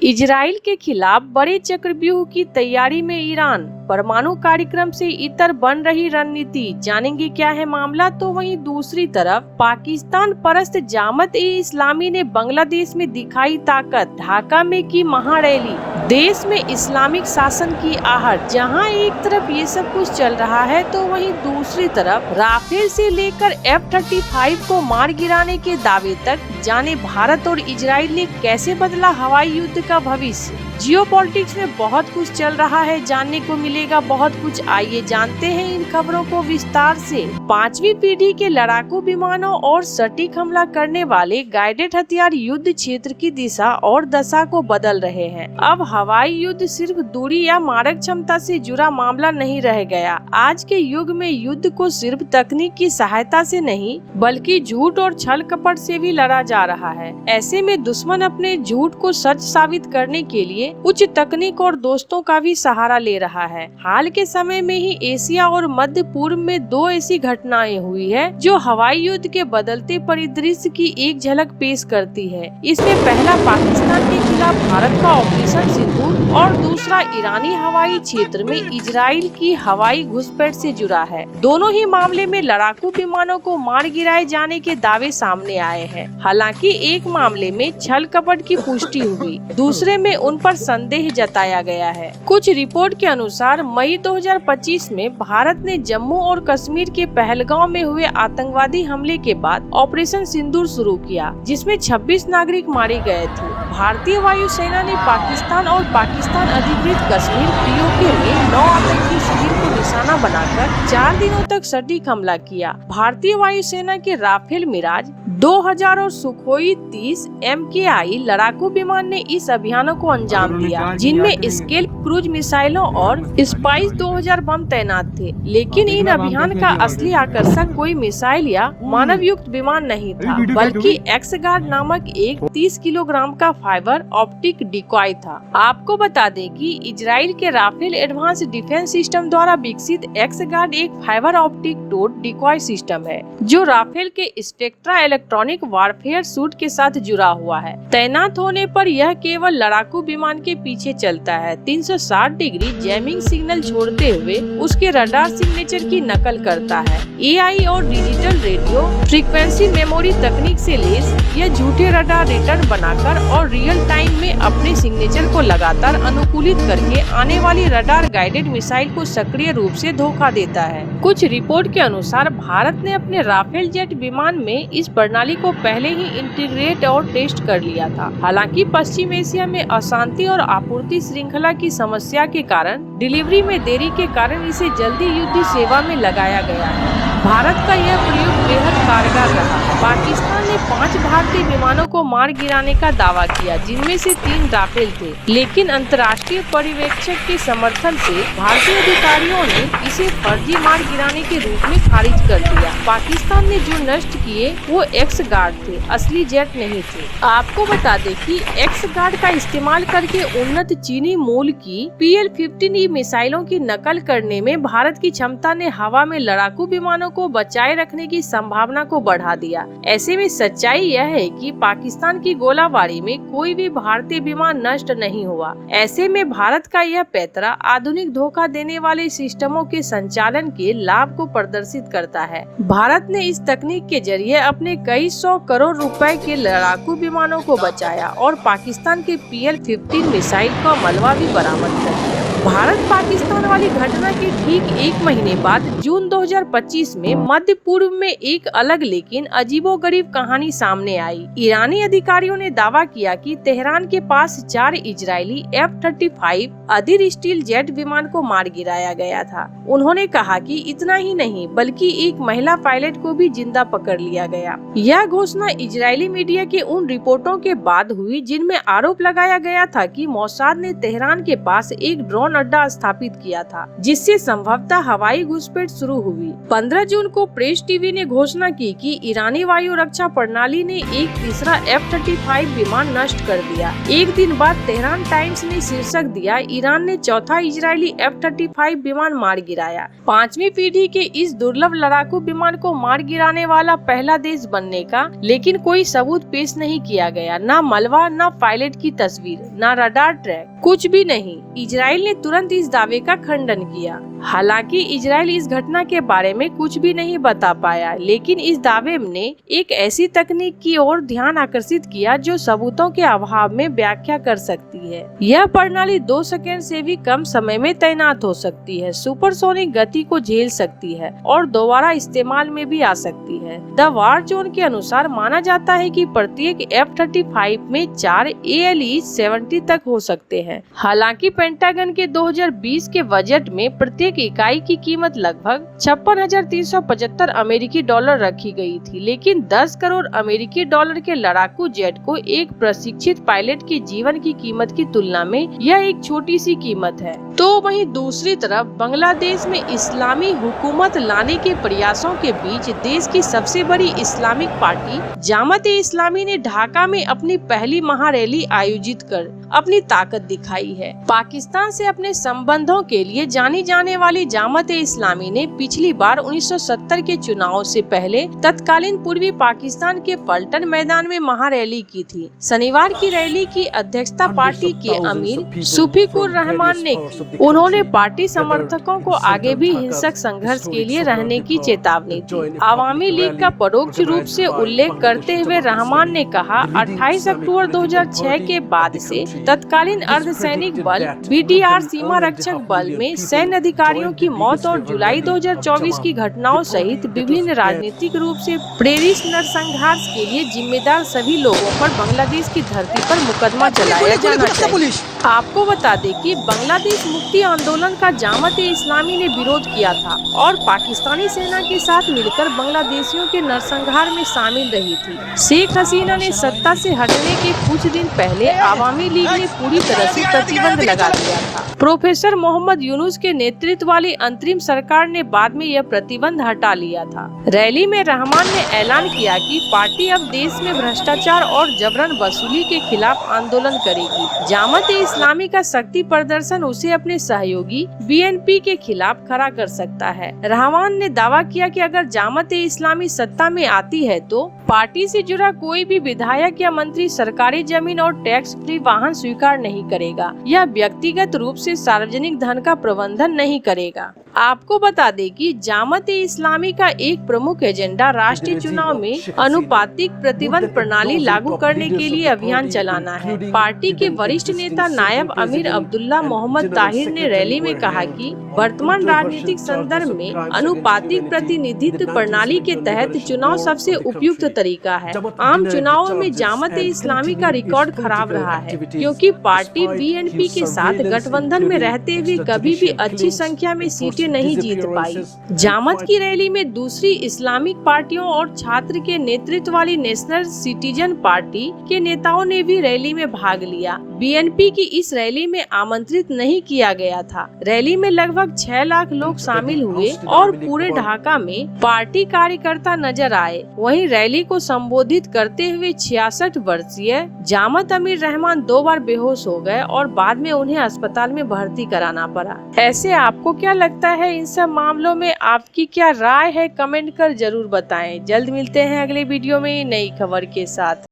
Israel के खिलाफ बड़े चक्रव्यूह की तैयारी में ईरान, परमाणु कार्यक्रम से इतर बन रही रणनीति। जानेंगे क्या है मामला। तो वहीं दूसरी तरफ पाकिस्तान परस्त जामात ए इस्लामी ने बांग्लादेश में दिखाई ताकत, ढाका में की महारैली। देश में इस्लामिक शासन की आहट। जहां एक तरफ ये सब कुछ चल रहा है तो वहीं दूसरी तरफ राफेल से लेकर F-35 को मार गिराने के दावे तक। जाने भारत और इजराइल ने कैसे बदला हवाई युद्ध का भविष्य। जियोपॉलिटिक्स में बहुत कुछ चल रहा है, जानने को मिलेगा बहुत कुछ। आइए जानते हैं इन खबरों को विस्तार से। 5वीं पीढ़ी के लड़ाकू विमानों और सटीक हमला करने वाले गाइडेड हथियार युद्ध क्षेत्र की दिशा और दशा को बदल रहे हैं। अब हवाई युद्ध सिर्फ दूरी या मारक क्षमता से जुड़ा मामला नहीं रह गया। आज के युग में युद्ध को सिर्फ तकनीक की सहायता से नहीं बल्कि झूठ और छल कपट से भी लड़ा जा रहा है। ऐसे में दुश्मन अपने झूठ को सच साबित करने के लिए उच्च तकनीक और दोस्तों का भी सहारा ले रहा है। हाल के समय में ही एशिया और मध्य पूर्व में दो ऐसी घटनाएं हुई है जो हवाई युद्ध के बदलते परिदृश्य की एक झलक पेश करती है। इसमें पहला पाकिस्तान के खिलाफ भारत का ऑपरेशन सिंदूर और दूसरा ईरानी हवाई क्षेत्र में इजराइल की हवाई घुसपैठ से जुड़ा है। दोनों ही मामले में लड़ाकू विमानों को मार गिराए जाने के दावे सामने आए हैं। हालांकि एक मामले में छल कपट की पुष्टि हुई, दूसरे में उन पर संदेह जताया गया है। कुछ रिपोर्ट के अनुसार मई 2025 में भारत ने जम्मू और कश्मीर के पहलगांव में हुए आतंकवादी हमले के बाद ऑपरेशन सिंदूर शुरू किया, जिसमें 26 नागरिक मारे गए थे। भारतीय वायुसेना ने पाकिस्तान और पाकिस्तान अधिकृत कश्मीर POK में 9 आतंकी शिविर को निशाना बनाकर 4 दिनों तक सटीक हमला किया। भारतीय वायुसेना के राफेल मिराज 2000 और सुखोई 30 MKI लड़ाकू विमान ने इस अभियानों को अंजाम दिया, जिनमें स्केल क्रूज मिसाइलों और स्पाइस 2000 बम तैनात थे। लेकिन इन अभियान का असली आकर्षक कोई मिसाइल या मानव युक्त विमान नहीं था, बल्कि एक्सगार्ड नामक एक 30 किलोग्राम का फाइबर ऑप्टिक डिकॉय था। आपको बता दें कि इजराइल के राफेल एडवांस डिफेंस सिस्टम द्वारा विकसित एक्सगार्ड एक fibre optic towed decoy system है, जो राफेल के स्पेक्ट्रा इलेक्ट्रॉनिक वारफेयर सूट के साथ जुड़ा हुआ है। तैनात होने पर यह केवल लड़ाकू विमान के पीछे चलता है। 360 डिग्री जैमिंग सिग्नल छोड़ते हुए उसके रडार सिग्नेचर की नकल करता है। AI और डिजिटल रेडियो फ्रीक्वेंसी मेमोरी तकनीक से लैस यह झूठे रडार रिटर्न बनाकर और रियल टाइम में अपने सिग्नेचर को लगातार अनुकूलित करके आने वाली रडार गाइडेड मिसाइल को सक्रिय रूप से धोखा देता है। कुछ रिपोर्ट के अनुसार भारत ने अपने राफेल जेट विमान में इस प्रणाली को पहले ही इंटीग्रेट और टेस्ट कर लिया था। हालांकि पश्चिम एशिया में अशांति और आपूर्ति श्रृंखला की समस्या के कारण डिलीवरी में देरी के कारण इसे जल्दी युद्ध सेवा में लगाया गया है। भारत का यह प्रयोग बेहद कारगर रहा। पाकिस्तान ने 5 भारतीय विमानों को मार गिराने का दावा किया, जिनमें से 3 राफेल थे। लेकिन अंतर्राष्ट्रीय पर्यवेक्षक के समर्थन से भारतीय अधिकारियों ने इसे फर्जी मार गिराने के रूप में खारिज कर दिया। पाकिस्तान ने जो नष्ट किए वो एक्सगार्ड थे, असली जेट नहीं थे। आपको बता दें कि एक्सगार्ड का इस्तेमाल करके उन्नत चीनी मूल की PL-15E मिसाइलों की नकल करने में भारत की क्षमता ने हवा में लड़ाकू विमानों को बचाए रखने की संभावना को बढ़ा दिया। ऐसे में सच्चाई यह है कि पाकिस्तान की गोलाबारी में कोई भी भारतीय विमान नष्ट नहीं हुआ। ऐसे में भारत का यह पैतरा आधुनिक धोखा देने वाले सिस्टमों के संचालन के लाभ को प्रदर्शित करता है। भारत ने इस तकनीक के जरिए अपने कई 100 करोड़ रुपए के लड़ाकू विमानों को बचाया और पाकिस्तान के PL-15 मिसाइल का मलबा भी बरामद कर दिया। भारत पाकिस्तान वाली घटना के ठीक 1 महीने बाद जून 2025 में मध्य पूर्व में एक अलग लेकिन अजीबोगरीब कहानी सामने आई। ईरानी अधिकारियों ने दावा किया कि तेहरान के पास 4 इजरायली F-35 अधीर स्टील जेट विमान को मार गिराया गया था। उन्होंने कहा कि इतना ही नहीं बल्कि एक महिला पायलट को भी जिंदा पकड़ लिया गया। यह घोषणा इजरायली मीडिया के उन रिपोर्टों के बाद हुई जिनमें आरोप लगाया गया था कि मोसाद ने तेहरान के पास एक ड्रोन ड्रोन अड्डा स्थापित किया था, जिससे संभवतः हवाई घुसपैठ शुरू हुई। 15 जून को प्रेस टीवी ने घोषणा की कि ईरानी वायु रक्षा प्रणाली ने एक तीसरा F-35 विमान नष्ट कर दिया। एक दिन बाद तेहरान टाइम्स ने शीर्षक दिया, ईरान ने चौथा इजरायली F-35 विमान मार गिराया। 5वीं पीढ़ी के इस दुर्लभ लड़ाकू विमान को मार गिराने वाला पहला देश बनने का लेकिन कोई सबूत पेश नहीं किया गया। न मलबा, न पायलट की तस्वीर, न रडार ट्रैक, कुछ भी नहीं। इजराइल ने तुरंत इस दावे का खंडन किया। हालांकि इजराइल इस घटना के बारे में कुछ भी नहीं बता पाया, लेकिन इस दावे ने एक ऐसी तकनीक की ओर ध्यान आकर्षित किया जो सबूतों के अभाव में व्याख्या कर सकती है। यह प्रणाली 2 सेकंड से भी कम समय में तैनात हो सकती है, सुपरसोनिक गति को झेल सकती है और दोबारा इस्तेमाल में भी आ सकती है। द वार जोन के अनुसार माना जाता है कि प्रत्येक F-35 में 4 ALE-70 तक हो सकते हैं। हालांकि पेंटागन के 2020 के बजट में प्रत्येक इकाई की कीमत लगभग 56,375 अमेरिकी डॉलर रखी गई थी, लेकिन 10 करोड़ अमेरिकी डॉलर के लड़ाकू जेट को एक प्रशिक्षित पायलट के जीवन की कीमत की तुलना में यह एक छोटी सी कीमत है। तो वहीं दूसरी तरफ बांग्लादेश में इस्लामी हुकूमत लाने के प्रयासों के बीच देश की सबसे बड़ी इस्लामिक पार्टी जामत-ए-इस्लामी ने ढाका में अपनी पहली महारैली आयोजित कर अपनी ताकत दिखाई है। पाकिस्तान से अपने संबंधों के लिए जानी जाने वाली जामत-ए-इस्लामी ने पिछली बार 1970 के चुनाव से पहले तत्कालीन पूर्वी पाकिस्तान के पलटन मैदान में महारैली की थी। शनिवार की रैली की अध्यक्षता पार्टी के अमीर सुफीकुर रहमान ने की। उन्होंने पार्टी समर्थकों को आगे भी हिंसक संघर्ष के लिए रहने की चेतावनी दी। आवामी लीग का परोक्ष रूप से उल्लेख करते हुए रहमान ने कहा, 28 अक्टूबर 2006 के बाद से तत्कालीन अर्धसैनिक बल BTR सीमा रक्षक बल में सैन्य अधिकारियों की मौत और जुलाई 2024 की घटनाओं सहित विभिन्न राजनीतिक रूप से प्रेरित नरसंहार के लिए जिम्मेदार सभी लोगों पर बांग्लादेश की धरती पर मुकदमा चलाया जाना चाहिए। आपको बता दें कि बांग्लादेश मुक्ति आंदोलन का जामत-ए-इस्लामी ने विरोध किया था और पाकिस्तानी सेना के साथ मिलकर बांग्लादेशियों के नरसंहार में शामिल रही थी। शेख हसीना ने सत्ता से हटने के कुछ दिन पहले आवामी लीग ने पूरी तरह से प्रतिबंध लगा दिया था। प्रोफेसर मोहम्मद यूनुस के नेतृत्व वाली अंतरिम सरकार ने बाद में यह प्रतिबंध हटा लिया था। रैली में रहमान ने ऐलान किया कि पार्टी अब देश में भ्रष्टाचार और जबरन वसूली के खिलाफ आंदोलन करेगी। जामत-ए-इस्लामी का शक्ति प्रदर्शन उसे अपने सहयोगी BNP के खिलाफ खड़ा कर सकता है। रहमान ने दावा किया कि अगर जामत-ए-इस्लामी सत्ता में आती है तो पार्टी से जुड़ा कोई भी विधायक या मंत्री सरकारी जमीन और टैक्स फ्री वाहन स्वीकार नहीं करेगा या व्यक्तिगत रूप से सार्वजनिक धन का प्रबंधन नहीं करेगा। आपको बता दें कि जामत-ए-इस्लामी का एक प्रमुख एजेंडा राष्ट्रीय चुनाव में अनुपातिक प्रतिबंध प्रणाली लागू करने के लिए अभियान चलाना है। पार्टी के वरिष्ठ नेता नायब अमीर अब्दुल्ला मोहम्मद ताहिर ने रैली में कहा कि वर्तमान राजनीतिक संदर्भ में अनुपातिक प्रतिनिधित्व प्रणाली के तहत चुनाव सबसे उपयुक्त तरीका है। आम चुनावों में जामत-ए-इस्लामी का रिकॉर्ड खराब रहा है, क्योंकि पार्टी BNP के साथ गठबंधन में रहते हुए कभी भी अच्छी संख्या में सीटें नहीं जीत पाई। जामत की रैली में दूसरी इस्लामिक पार्टियों और छात्र के नेतृत्व वाली नेशनल सिटीजन पार्टी के नेताओं ने भी रैली में भाग लिया। BNP की इस रैली में आमंत्रित नहीं किया गया था। रैली में लगभग 6 लाख लोग शामिल हुए और पूरे ढाका में पार्टी कार्यकर्ता नजर आए। वहीं रैली को संबोधित करते हुए 66 वर्षीय जामत अमीर रहमान 2 बार बेहोश हो गए और बाद में उन्हें अस्पताल में भर्ती कराना पड़ा। ऐसे आपको क्या लगता है इन सब मामलों में? आपकी क्या राय है? कमेंट कर जरूर बताएं। जल्द मिलते हैं अगले वीडियो में नई खबर के साथ।